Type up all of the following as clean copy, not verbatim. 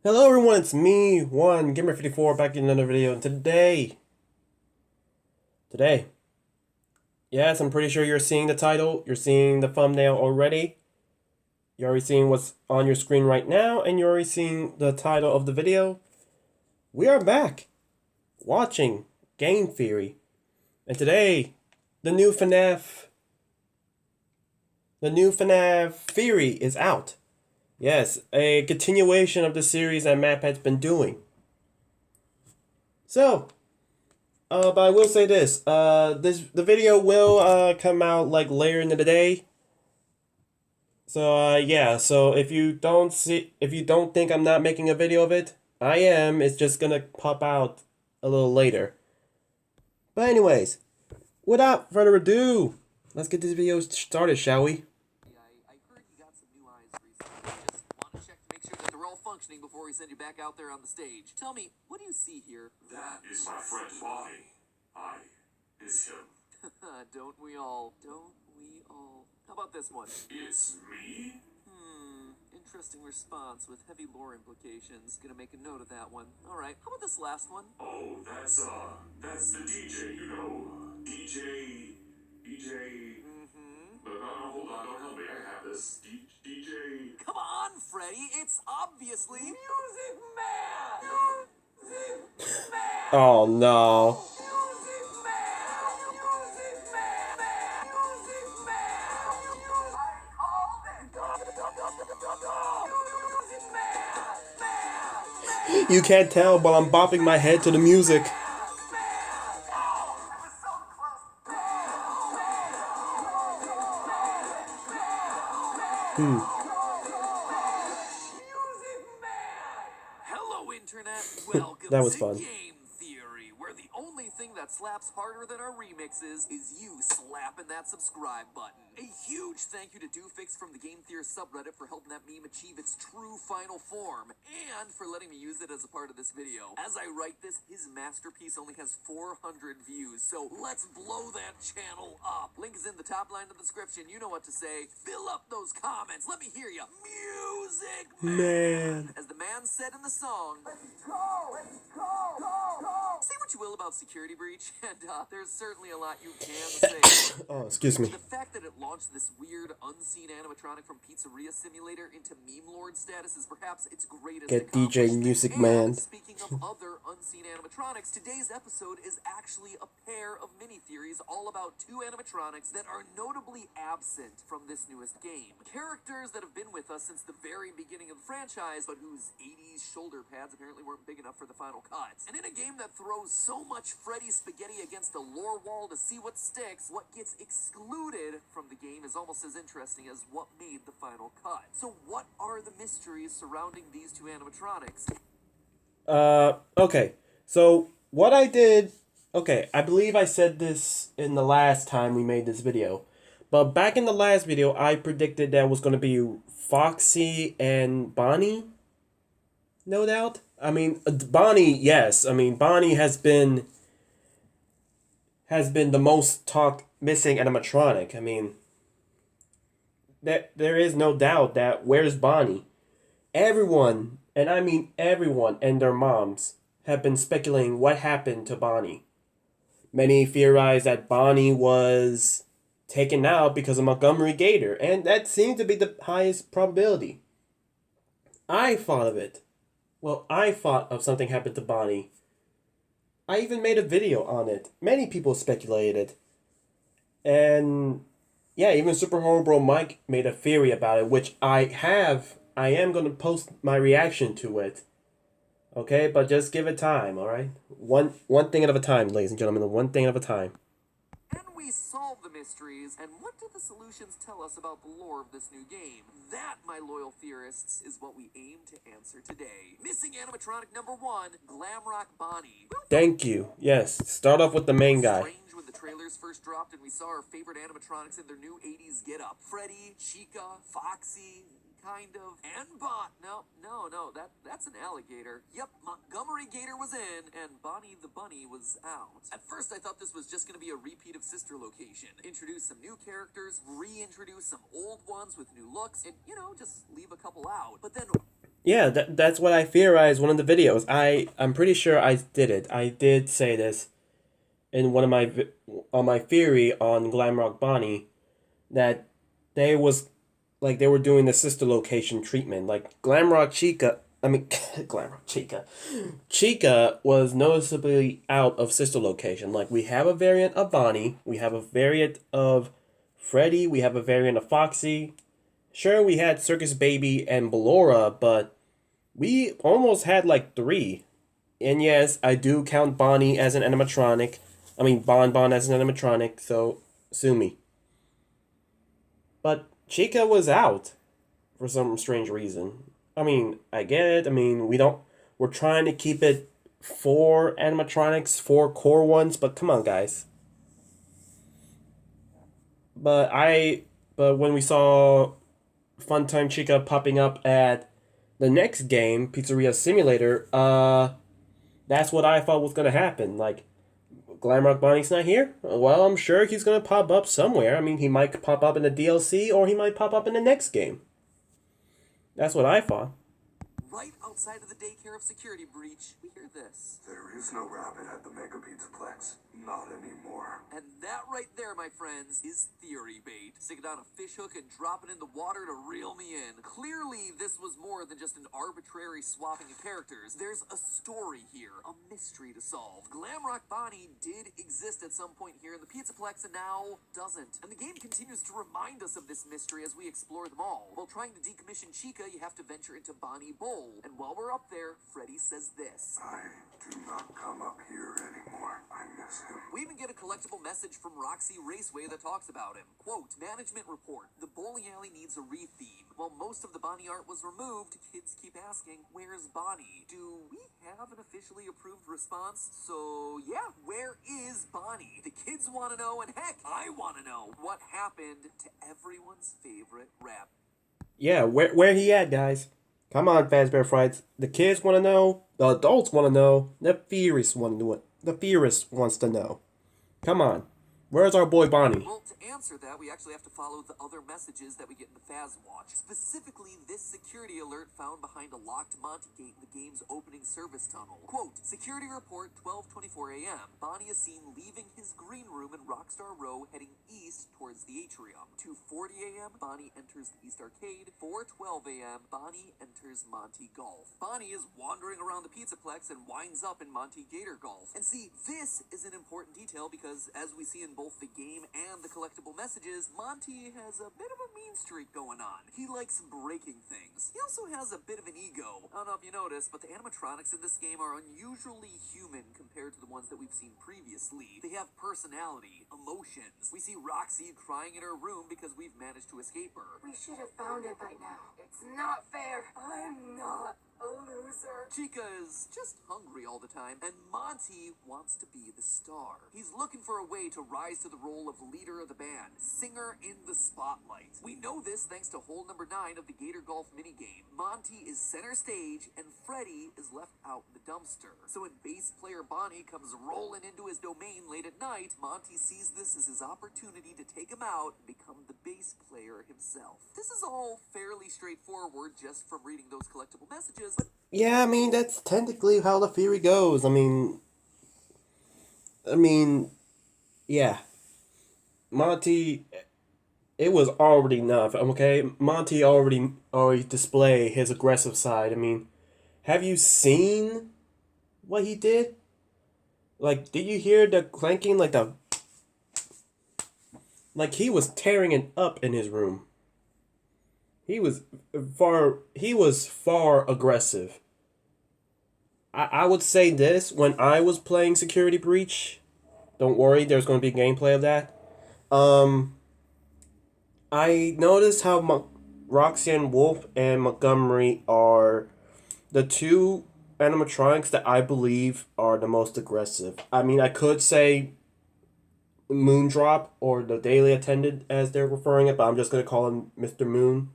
Hello everyone, it's me, Gamer54, back in another video, and today, yes, I'm pretty sure you're seeing the title, you're seeing the thumbnail already, you're already seeing what's on your screen right now, and you're already seeing the title of the video. We are back, watching Game Theory, and today, the new FNAF Theory is out. Yes, a continuation of the series that Map has been doing. So, but I will say this. The video will come out like later in the day. So yeah. So if you don't think I'm not making a video of it, I am. It's just gonna pop out a little later. But anyways, without further ado, let's get this video started, shall we? I heard you got some new eyes recently. Just want to check to make sure that they're all functioning before we send you back out there on the stage. Tell me, what do you see here? That is my friend Bonnie. I is him. Don't we all? Don't we all? How about this one? It's me? Interesting response with heavy lore implications. Gonna make a note of that one. Alright, how about this last one? Oh, that's the DJ, you know. DJ. No, hold on, don't help me. I have this. DJ. Come on, Freddy, it's obviously Music Man! Music Man! Oh no. Music Man! Music Man! Music Man! I called it! Music Man! You can't tell, but I'm bopping my head to the music. Hello, Internet. Welcome That was to fun. Game Theory, where the only thing that slaps harder than our remixes is you slapping that subscribe button. A huge thank you to Doofix from the Game Theory subreddit for helping that meme achieve its true final form, and for letting me use it as a part of this video. As I write this, his masterpiece only has 400 views, so let's blow that channel up. Link is in the top line of the description. You know what to say. Fill up those comments. Let me hear you. Music Man. As the man said in the song, let's go. Say what you will about Security Breach, and there's certainly a lot you can say. Oh, excuse me. The fact that it launched this weird, unseen animatronic from Pizzeria Simulator into meme lord status is perhaps its greatest Get DJ accomplishment. Music And Man. speaking of other unseen animatronics, today's episode is actually a pair of mini-theories all about two animatronics that are notably absent from this newest game. Characters that have been with us since the very beginning of the franchise, but whose 80s shoulder pads apparently weren't big enough for the final cut. And in a game that throws so much Freddy spaghetti against a lore wall to see what sticks, what gets excluded from the game is almost as interesting as what made the final cut. So what are the mysteries surrounding these two animatronics? Okay. So, what I did... Okay, I believe I said this in the last time we made this video. But back in the last video, I predicted that was going to be Foxy and Bonnie. No doubt. I mean, Bonnie, yes. I mean, Bonnie has been the most talked missing animatronic. I mean, there is no doubt that where's Bonnie? Everyone, and I mean everyone and their moms, have been speculating what happened to Bonnie. Many theorize that Bonnie was taken out because of Montgomery Gator, and that seemed to be the highest probability. I thought of it. Well, I thought of something happened to Bonnie. I even made a video on it. Many people speculated. And yeah, even Super Horrible Mike made a theory about it, which I am going to post my reaction to it. Okay, but just give it time, alright? One thing at a time, ladies and gentlemen. One thing at a time. Can we solve the mysteries, and what do the solutions tell us about the lore of this new game? That, my loyal theorists, is what we aim to answer today. Missing animatronic number 1, Glamrock Bonnie. Thank you. Yes, start off with the main guy. Strange when the trailers first dropped and we saw our favorite animatronics in their new 80s get-up. Freddy, Chica, Foxy, kind of, and Bot. No, that's an alligator. Yep, Montgomery Gator was in, and Bonnie the Bunny was out. At first, I thought this was just going to be a repeat of Sister Location. Introduce some new characters, reintroduce some old ones with new looks, and, just leave a couple out. But then Yeah, that's what I theorized one of the videos. I'm pretty sure I did it. I did say this in one of on my theory on Glamrock Bonnie that they was like they were doing the sister location treatment. Like Glamrock Chica, I mean Glamrock Chica, Chica was noticeably out of sister location. Like we have a variant of Bonnie, we have a variant of Freddy, we have a variant of Foxy. Sure, we had Circus Baby and Ballora, but we almost had like three. And yes, I do count Bonnie as an animatronic. I mean, Bon as an animatronic, so sue me. But Chica was out for some strange reason. I mean, I get it. I mean, we're trying to keep it four animatronics, four core ones, but come on, guys. But but when we saw Funtime Chica popping up at the next game, Pizzeria Simulator, that's what I thought was gonna happen. Like, Glamrock Bonnie's not here? Well, I'm sure he's gonna pop up somewhere. I mean, he might pop up in the DLC or he might pop up in the next game. That's what I thought. Right outside of the daycare of Security Breach, we hear this. There is no rabbit at the Mega Pizzaplex. Not anymore. And that right there, my friends, is theory bait. Stick it on a fish hook and drop it in the water to reel me in. Clearly, this was more than just an arbitrary swapping of characters. There's a story here, a mystery to solve. Glamrock Bonnie did exist at some point here in the Pizzaplex and now doesn't. And the game continues to remind us of this mystery as we explore them all. While trying to decommission Chica, you have to venture into Bonnie Bowl. And while we're up there, Freddy says this. I do not come up here anymore. I miss him. We even get a collectible message from Roxy Raceway that talks about him. Quote, management report. The bowling alley needs a re-theme. While most of the Bonnie art was removed, kids keep asking, where's Bonnie? Do we have an officially approved response? So yeah, where is Bonnie? The kids want to know, and heck, I want to know what happened to everyone's favorite rap. Yeah, where he at, guys? Come on, Fazbear Frights. The kids want to know. The adults want to know. The theorists want to know it. The theorist wants to know. Come on. Where's our boy Bonnie? Well, to answer that, we actually have to follow the other messages that we get in the Faz Watch. Specifically, this security alert found behind a locked Monty gate in the game's opening service tunnel. Quote, security report 12:24 a.m. Bonnie is seen leaving his green room in Rockstar Row heading east towards the atrium. 2:40 a.m. Bonnie enters the East Arcade. 4:12 a.m. Bonnie enters Monty Golf. Bonnie is wandering around the Pizzaplex and winds up in Monty Gator Golf. And see, this is an important detail because as we see in both the game and the collectible messages, Monty has a bit of a mean streak going on. He likes breaking things. He also has a bit of an ego. I don't know if you noticed, but the animatronics in this game are unusually human compared to the ones that we've seen previously. They have personality, emotions. We see Roxy crying in her room because we've managed to escape her. We should have found it by now. It's not fair. I'm not a loser. Chica is just hungry all the time, and Monty wants to be the star. He's looking for a way to rise to the role of leader of the band, singer in the spotlight. We know this thanks to hole number 9 of the Gator Golf minigame. Monty is center stage, and Freddy is left out in the dumpster. So when bass player Bonnie comes rolling into his domain late at night, Monty sees this as his opportunity to take him out and become the bass player himself. This is all fairly straightforward just from reading those collectible messages, but Yeah, I mean, that's technically how the theory goes. Yeah. Monty, it was already enough, okay? Monty already display his aggressive side. I mean, have you seen what he did? Like, did you hear the clanking, like he was tearing it up in his room. He was far aggressive. I would say this, when I was playing Security Breach, don't worry, there's going to be gameplay of that. I noticed how Roxanne Wolf and Montgomery are the two animatronics that I believe are the most aggressive. I mean, I could say Moondrop or the Daily Attendant as they're referring it, but I'm just going to call him Mr. Moon.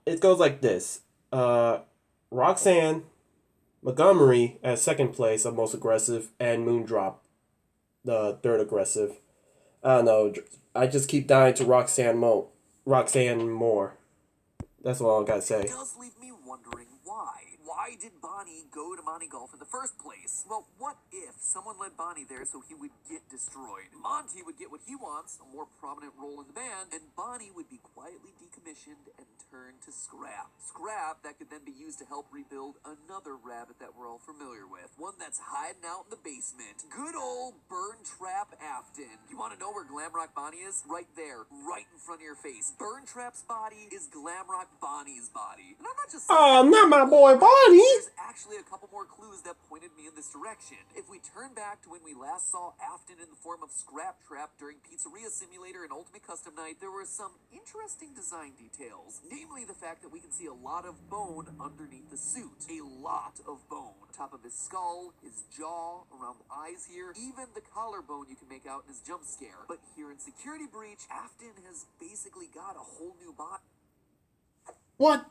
It goes like this. Roxanne, Montgomery as second place of most aggressive, and Moondrop, the third aggressive. I don't know. I just keep dying to Roxanne more. That's all I gotta say. It does leave me wondering why. Why did Bonnie go to Monty Golf in the first place? Well, what if someone led Bonnie there so he would get destroyed? Monty would get what he wants, a more prominent role in the band, and Bonnie would be quietly decommissioned and turned to scrap. Scrap that could then be used to help rebuild another rabbit that we're all familiar with. One that's hiding out in the basement. Good old Burntrap Afton. You want to know where Glamrock Bonnie is? Right there, right in front of your face. Burntrap's body is Glamrock Bonnie's body. And I'm not just saying Oh, not my boy Bonnie! There's actually a couple more clues that pointed me in this direction. If we turn back to when we last saw Afton in the form of Scrap Trap during Pizzeria Simulator and Ultimate Custom Night, there were some interesting design details. Namely the fact that we can see a lot of bone underneath the suit. A lot of bone. Top of his skull, his jaw, around the eyes here, even the collarbone you can make out in his jump scare. But here in Security Breach, Afton has basically got a whole new body. What?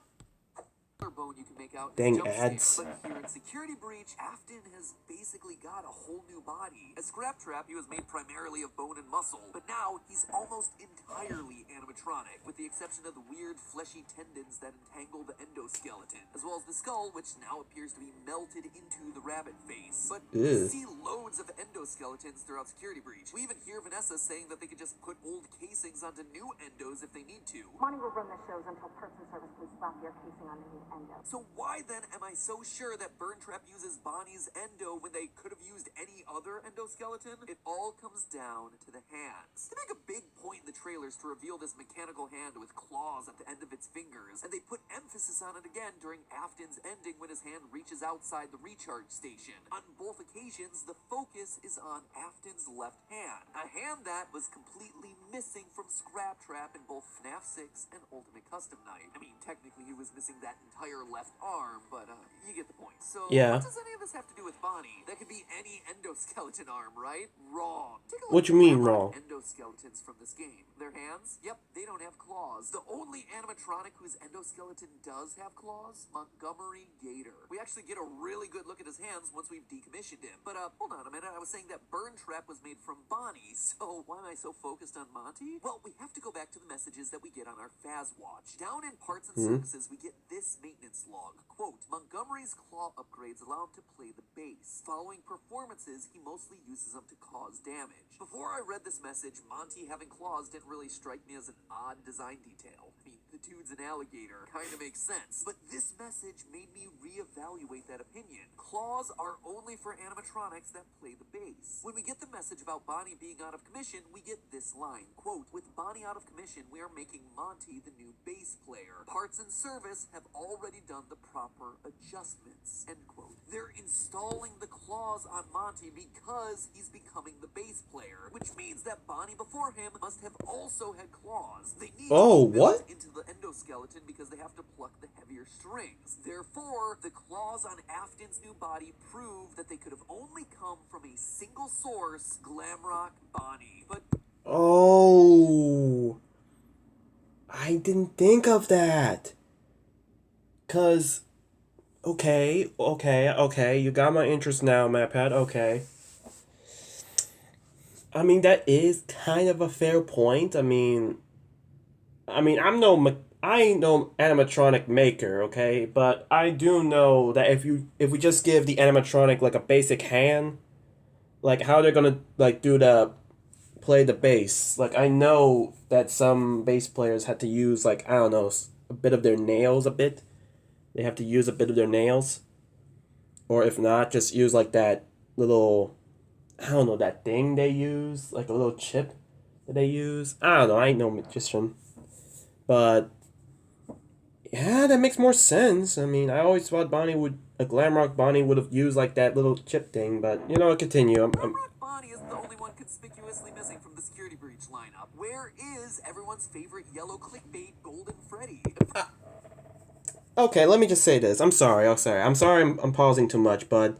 Bone you can make out Dang jump ads. scare. But here in Security Breach, Afton has basically got a whole new body. As Scrap Trap, he was made primarily of bone and muscle, but now he's almost entirely animatronic, with the exception of the weird fleshy tendons that entangle the endoskeleton, as well as the skull, which now appears to be melted into the rabbit face. But we Ew. see loads of endoskeletons throughout Security Breach. We even hear Vanessa saying that they could just put old casings onto new endos if they need to. Monty will run the shows until Parts and Service can slap your casing on a new endo. So why then am I so sure that Burntrap uses Bonnie's endo when they could have used any other endoskeleton? It all comes down to the hands. They make a big point in the trailers to reveal this mechanical hand with claws at the end of its fingers, and they put emphasis on it again during Afton's ending when his hand reaches outside the recharge station. On both occasions, the focus is on Afton's left hand, a hand that was completely missing from Scrap Trap in both FNAF 6 and Ultimate Custom Night. I mean, technically he was missing that entire left arm, but you get the point. So Yeah. what does any of this have to do with Bonnie? That could be any endoskeleton arm, right? Wrong. Take a look What at you mean, the wrong? endoskeletons from this game. Their hands? Yep, they don't have claws. The only animatronic whose endoskeleton does have claws? Montgomery Gator. We actually get a really good look at his hands once we've decommissioned him. But hold on a minute, I was saying that Burntrap was made from Bonnie, so why am I so focused on Monty? Well, we have to go back to the messages that we get on our Faz Watch. Down in Parts and Services, we get this maintenance log. Quote, Montgomery's claw upgrades allow him to play the bass. Following performances, he mostly uses them to cause damage. Before I read this message, Monty having claws didn't really strike me as an odd design detail. I mean, the dude's an alligator. Kinda makes sense. But this message made me reevaluate that opinion. Claws are only for animatronics that play the bass. When we get the message about Bonnie being out of commission, we get this line. Quote, with Bonnie out of commission, we are making Monty the new bass player. Parts and Service have already done the proper adjustments. End quote. They're installing the claws on Monty because he's becoming the bass player, which means that Bonnie before him must have also had claws. They need Oh, to be built what? into the endoskeleton because they have to pluck the heavier strings. Therefore, the claws on Afton's new body prove that they could have only come from a single source, Glamrock Bonnie. But Oh, I didn't think of that. Cause, okay, you got my interest now, MatPat. Okay. I mean, that is kind of a fair point. I mean, I ain't no animatronic maker, okay, but I do know that if we just give the animatronic like a basic hand, like how they're gonna like play the bass. Like I know that some bass players had to use like I don't know a bit of their nails a bit. They have to use a bit of their nails, or if not, just use like that little I don't know that thing they use, like a little chip that they use. I don't know. I ain't no magician, but yeah, that makes more sense. I mean, I always thought Glamrock Bonnie would have used like that little chip thing, but you know, continue. Glamrock Bonnie isn't the only one conspicuously missing from the Security Breach lineup. Where is everyone's favorite yellow clickbait Golden Freddy? Okay, let me just say this. I'm sorry. I'm pausing too much, but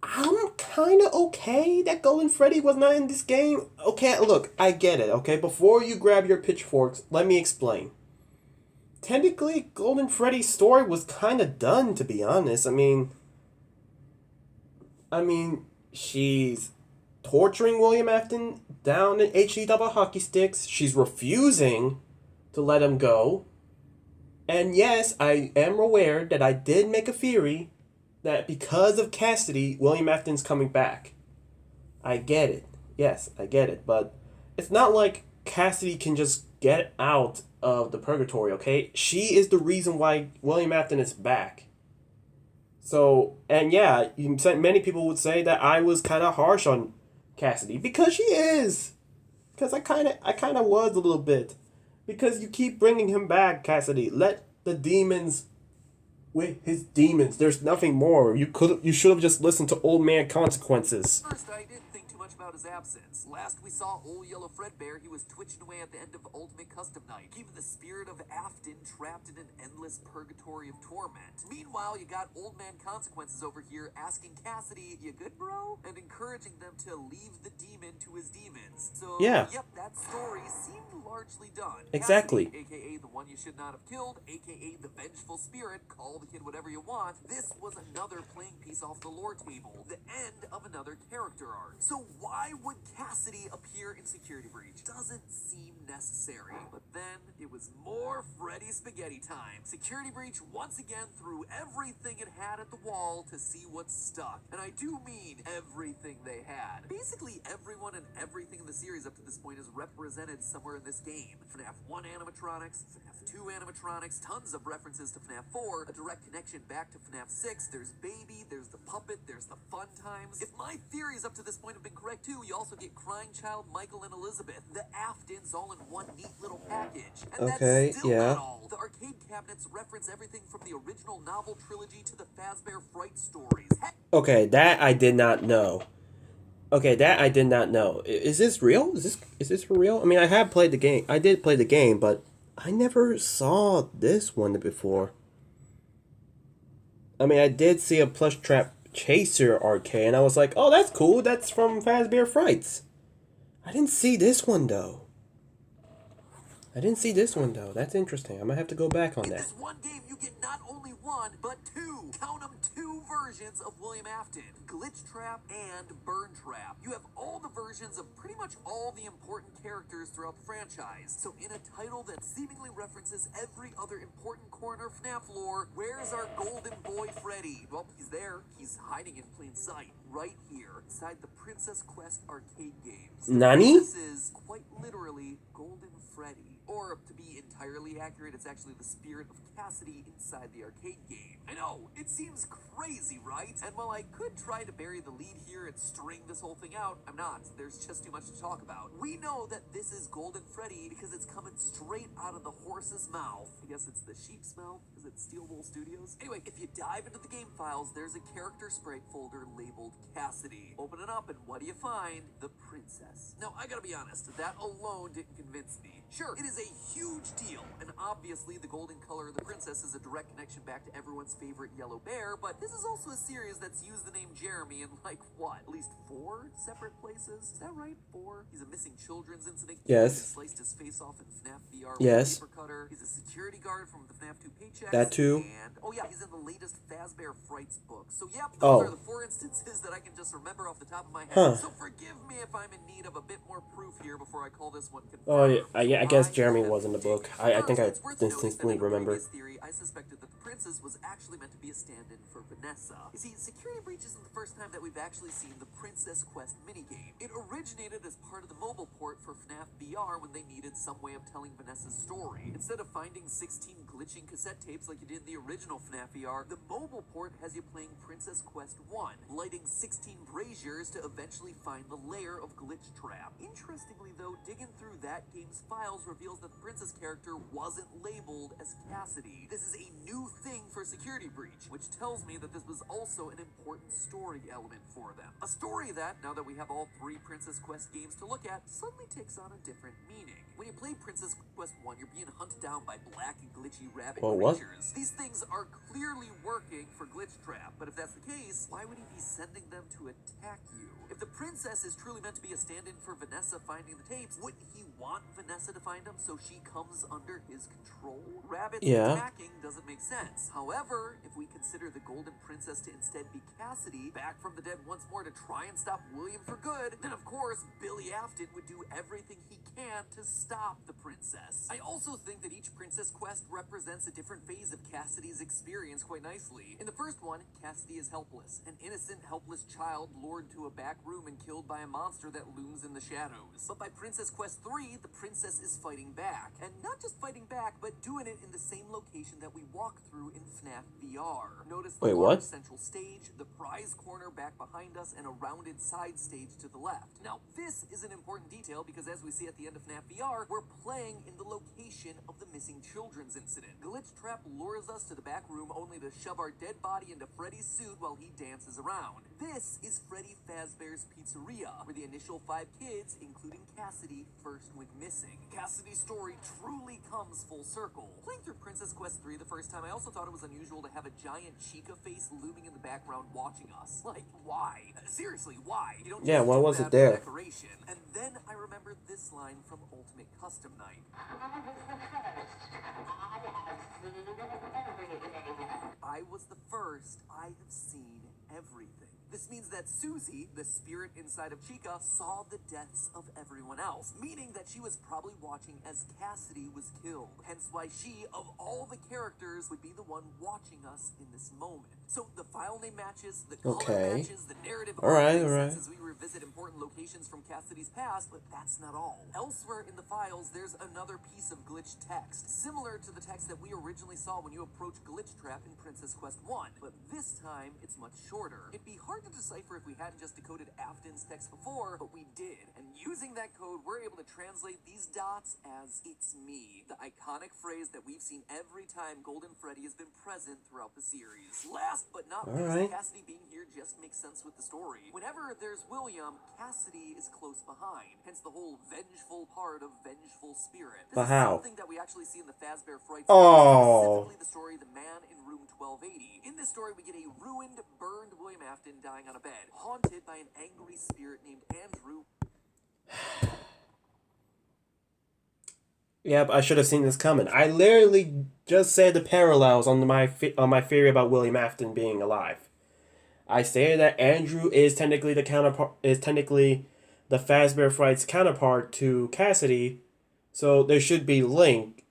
I'm kind of okay that Golden Freddy was not in this game. Okay, look, I get it, okay? Before you grab your pitchforks, let me explain. Technically, Golden Freddy's story was kind of done, to be honest. I mean, she's torturing William Afton down in HE double hockey sticks. She's refusing to let him go. And yes, I am aware that I did make a theory that because of Cassidy, William Afton's coming back. I get it. Yes, I get it. But it's not like Cassidy can just get out of the purgatory, okay? She is the reason why William Afton is back. So, and yeah, many people would say that I was kind of harsh on Cassidy because she is. Because I kind of was a little bit. Because you keep bringing him back, Cassidy. Let the demons with his demons. There's nothing more. You should have just listened to Old Man Consequences. First, I didn't think too much about his absence. Last we saw Old Yellow Fredbear, he was twitching away at the end of Ultimate Custom Night, keeping the spirit of Afton trapped in an endless purgatory of torment. Meanwhile, you got Old Man Consequences over here asking Cassidy, "You good, bro?" and encouraging them to leave the demon to his demons. So, Yeah. yep, that story seemed largely done. Exactly. Cassidy, aka the one you should not have killed, aka the vengeful spirit, call the kid whatever you want. This was another playing piece off the lore table, the end of another character arc. So why would Cassidy appear in Security Breach? Doesn't seem necessary. But then it was more Freddy spaghetti time. Security Breach once again threw everything it had at the wall to see what stuck. And I do mean everything they had. Basically everyone and everything in the series up to this point is represented somewhere in this game. FNAF 1 animatronics, FNAF 2 animatronics, tons of references to FNAF 4, a direct connection back to FNAF 6, there's Baby, there's the puppet, there's the fun times. If my theories up to this point have been correct too, you also get Crying Child, Michael, and Elizabeth, the Aftons all in one neat little package. And Okay, that's still yeah. not all. The arcade cabinets reference everything from the original novel trilogy to the Fazbear Fright stories. Okay, that I did not know. Okay, that I did not know. Is this real? Is this for real? I mean, I have played the game. I did play the game, but I never saw this one before. I mean, I did see a Plush Trap Chaser arcade, and I was like, oh, that's cool. That's from Fazbear Frights. I didn't see this one, though. That's interesting. I might have to go back on In that. this one game, you get not only one, but two, count them, two versions of William Afton, Glitch Trap and Burntrap. You have all the versions of pretty much all the important characters throughout the franchise. So in a title that seemingly references every other important corner of FNAF lore, where's our golden boy Freddy? Well, he's there. He's hiding in plain sight, right here, inside the Princess Quest arcade games. Nani? This is quite literally Golden Freddy. Or, to be entirely accurate, it's actually the spirit of Cassidy inside the arcade game. I know, it seems crazy, right? And while I could try to bury the lead here and string this whole thing out, I'm not. There's just too much to talk about. We know that this is Golden Freddy because it's coming straight out of the horse's mouth. I guess it's the sheep's mouth, because it's Steel Wool Studios. Anyway, if you dive into the game files, there's a character sprite folder labeled Cassidy. Open it up, and what do you find? The princess. Now, I gotta be honest, that alone didn't convince me. Sure, it is a huge deal, and obviously the golden color of the princess is a direct connection back to everyone's favorite yellow bear, but this is also a series that's used the name Jeremy in like, what, at least 4 separate places? Is that right? 4? He's a missing children's incident. Yes. He sliced his face off in FNAF VR Yes. with a paper cutter. He's a security guard from the FNAF 2 Paychecks. That too. And, oh yeah, he's in the latest Fazbear Frights book. So yep, Oh. those are the 4 instances that I can just remember off the top of my head. Huh. So forgive me if I'm in need of a bit more proof here before I call this one confirmed. Oh, yeah, I guess Jeremy have was in the book. First, I think I it's worth noting that distinctly in the remember. previous theory, I suspected that the princess was actually meant to be a stand-in for Vanessa. You see, Security Breach isn't the first time that we've actually seen the Princess Quest minigame. It originated as part of the mobile port for FNAF VR when they needed some way of telling Vanessa's story. Instead of finding 16 glitching cassette tapes like you did in the original FNAF VR, the mobile port has you playing Princess Quest 1, lighting 16 braziers to eventually find the lair of Glitch Trap. Interestingly though, digging through that game's files reveals that the princess character wasn't labeled as Cassidy. This is a new thing for Security Breach, which tells me that this was also an important story element for them. A story that, now that we have all 3 Princess Quest games to look at, suddenly takes on a different meaning. When you play Princess Quest 1, you're being hunted down by black and glitchy rabbit creatures. These things are clearly working for Glitch Trap, but if that's the case, why would he be sending them to attack you? If the princess is truly meant to be a stand-in for Vanessa finding the tapes, wouldn't he want Vanessa to find them so she comes under his control? Rabbits attacking doesn't make sense. However, if we consider the Golden Princess to instead be Cassidy, back from the dead once more to try and stop William for good, then of course, Billy Afton would do everything he can to stop the princess. I also think that each princess quest represents a different phase of Cassidy's experience quite nicely. In the first one, Cassidy is helpless, an innocent, helpless child lured to a back room and killed by a monster that looms in the shadows. But by Princess Quest 3, the princess is fighting back. And not just fighting back, but doing it in the same location that we walk through in FNAF VR. Notice the Wait, large what? central stage, the prize corner back behind us, and a rounded side stage to the left. Now, this is an important detail because as we see at the end of FNAF VR, we're playing in the location of the missing children's incident. Glitchtrap lures us to the back room only to shove our dead body into Freddy's suit while he dances around. This is Freddy Fazbear's Pizzeria, where the initial 5 kids, including Cassidy, first went missing. Cassidy's story truly comes full circle. Playing through Princess Quest 3 the first time, I also thought it was unusual to have a giant Chica face looming in the background watching us. Like, why? Seriously, why? You don't Yeah, just why do was that it for there? decoration. And then I remembered this line from Ultimate Custom Night. I was the first. I have seen everything. This means that Susie, the spirit inside of Chica, saw the deaths of everyone else, meaning that she was probably watching as Cassidy was killed. Hence why she, of all the characters, would be the one watching us in this moment. So the file name matches, the color Okay. matches, the narrative Alright, makes alright. sense as we revisit important locations from Cassidy's past, but that's not all. Elsewhere in the files, there's another piece of glitch text, similar to the text that we originally saw when you approached Glitchtrap in Princess Quest 1, but this time it's much shorter. It'd be hard to decipher if we hadn't just decoded Afton's text before, but we did. And using that code, we're able to translate these dots as "It's me," the iconic phrase that we've seen every time Golden Freddy has been present throughout the series. Last but not least, Alright. Cassidy being here just makes sense with the story. Whenever there's William, Cassidy is close behind, hence the whole vengeful part of Vengeful Spirit. This But is how? something that we actually see in the Fazbear Fright Oh. specifically the story The Man in Room 1280. In this story, we get a ruined, burned William Afton dying on a bed, haunted by an angry spirit named Andrew. Yep, I should have seen this coming. I literally just said the parallels on my theory about William Afton being alive. I say that Andrew is technically the Fazbear Fright's counterpart to Cassidy, so there should be link.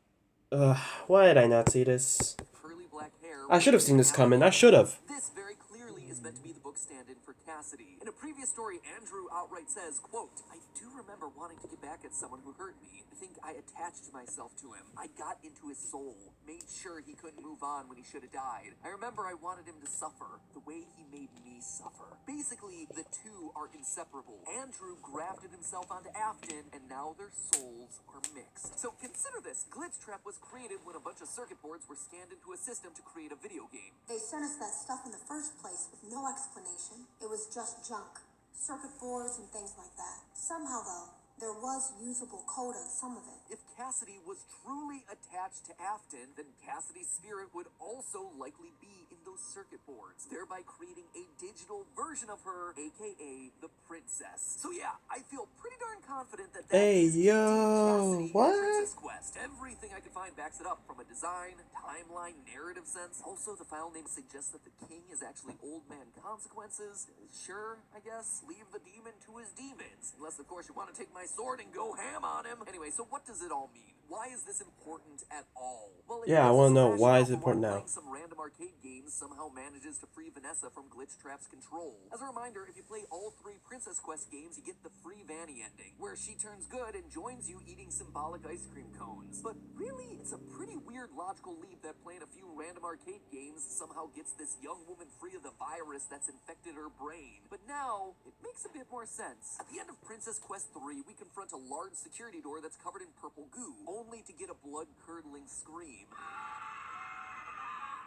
Why did I not see this? Curly black hair. I should have seen this coming. I should have. This very clearly is meant to be the book stand-in for Cassidy. In a previous story, Andrew outright says, quote, "I do remember wanting to get back at someone who hurt me. I think I attached myself to him. I got into his soul, made sure he couldn't move on when he should have died. I remember I wanted him to suffer the way he made me suffer." Basically, the two are inseparable. Andrew grafted himself onto Afton, and now their souls are mixed. So consider this. Glitchtrap was created when a bunch of circuit boards were scanned into a system to create a video game. They sent us that stuff in the first place with no explanation. It was just junk. Circuit boards and things like that. Somehow, though, there was usable code on some of it. If Cassidy was truly attached to Afton, then Cassidy's spirit would also likely be in those circuit boards, thereby creating a digital version of her, aka the princess. So yeah, I feel pretty darn confident that Hey, is yo, Cassidy in what? Princess Quest. Everything I could find backs it up from a design, timeline, narrative sense. Also, the file name suggests that the king is actually Old Man Consequences. Sure, I guess. Leave the demon to his demons. Unless, of course, you want to take my sword and go ham on him. Anyway, so what does it all mean? Why is this important at all? Well, Yeah, I want to know why is it rationale for important now. playing some random arcade games somehow manages to free Vanessa from Glitchtrap's control. As a reminder, if you play all 3 Princess Quest games, you get the free Vanny ending, where she turns good and joins you eating symbolic ice cream cones. But really, it's a pretty weird logical leap that playing a few random arcade games somehow gets this young woman free of the virus that's infected her brain. But now, it makes a bit more sense. At the end of Princess Quest 3, we confront a large security door that's covered in purple goo, only to get a blood-curdling scream.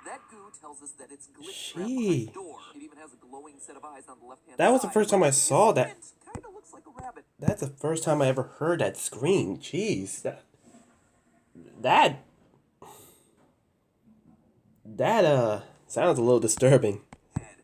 That goo tells us that it's Glitchtrap behind the door. It even has a glowing set of eyes on the left-hand side. That was the first time I saw that. Kinda looks like a rabbit. That's the first time I ever heard that scream. Jeez, that sounds a little disturbing.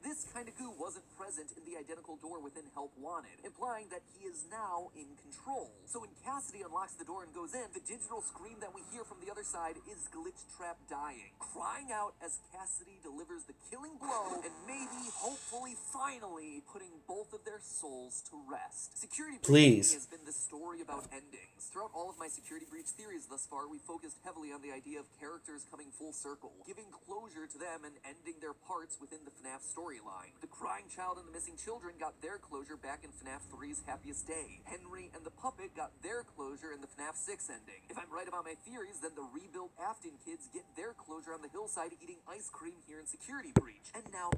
This kind of goo wasn't present in the identical door within help wanted, implying that he is now in control. So when Cassidy unlocks the door and goes in, the digital scream that we hear from the other side is Glitchtrap dying, crying out as Cassidy delivers the killing blow and maybe, hopefully, finally putting both of their souls to rest. Security Breach has been the story about endings. Throughout all of my Security Breach theories thus far, we focused heavily on the idea of characters coming full circle, giving closure to them and ending their parts within the FNAF storyline. The crying child and the missing children got their closure back in FNAF 3's Happiest Day. Henry and the puppet got their closure in the FNAF 6 ending. If I'm right about my theories, then the rebuilt Afton kids get their closure on the hillside eating ice cream here in Security Breach. And now...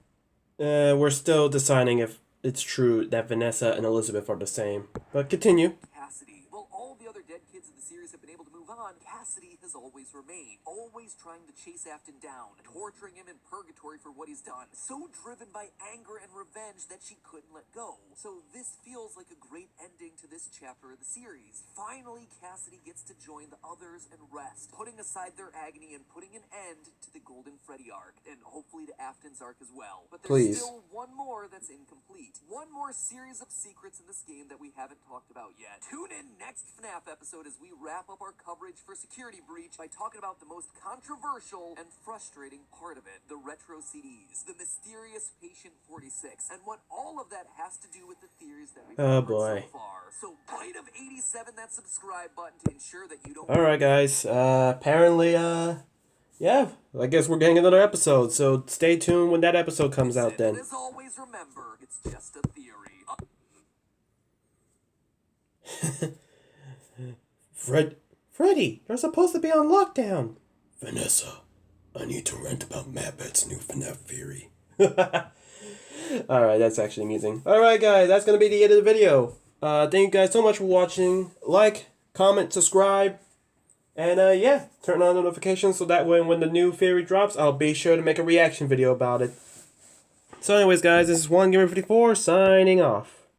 we're still deciding if it's true that Vanessa and Elizabeth are the same. But continue. Cassidy. While all the other dead kids in the series have been able to move on, Cassidy has always remained, always trying to chase Afton down, torturing him in purgatory for what he's done, so driven by anger and revenge that she couldn't let go. So this feels like a great ending to this chapter of the series. Finally, Cassidy gets to join the others and rest, putting aside their agony and putting an end to the Golden Freddy arc, and hopefully to Afton's arc as well. But there's still one more that's incomplete. One more series of secrets in this game that we haven't talked about yet. Tune in next FNAF episode as we wrap up our coverage for Security Breach by talking about the most controversial and frustrating part of it, the retro CDs, the mysterious Patient 46, and what all of that has to do with the theories that we've covered so far. So bite of 87 that subscribe button to ensure that you don't... Alright guys, apparently, yeah, I guess we're getting another episode, so stay tuned when that episode comes out then. And as always, remember, it's just a theory. Freddy, you're supposed to be on lockdown. Vanessa, I need to rant about Mabbet's new FNAF theory. Alright, that's actually amusing. Alright guys, that's going to be the end of the video. Thank you guys so much for watching. Like, comment, subscribe, and yeah, turn on notifications so that way when the new theory drops, I'll be sure to make a reaction video about it. So anyways guys, this is OneGamer54 signing off.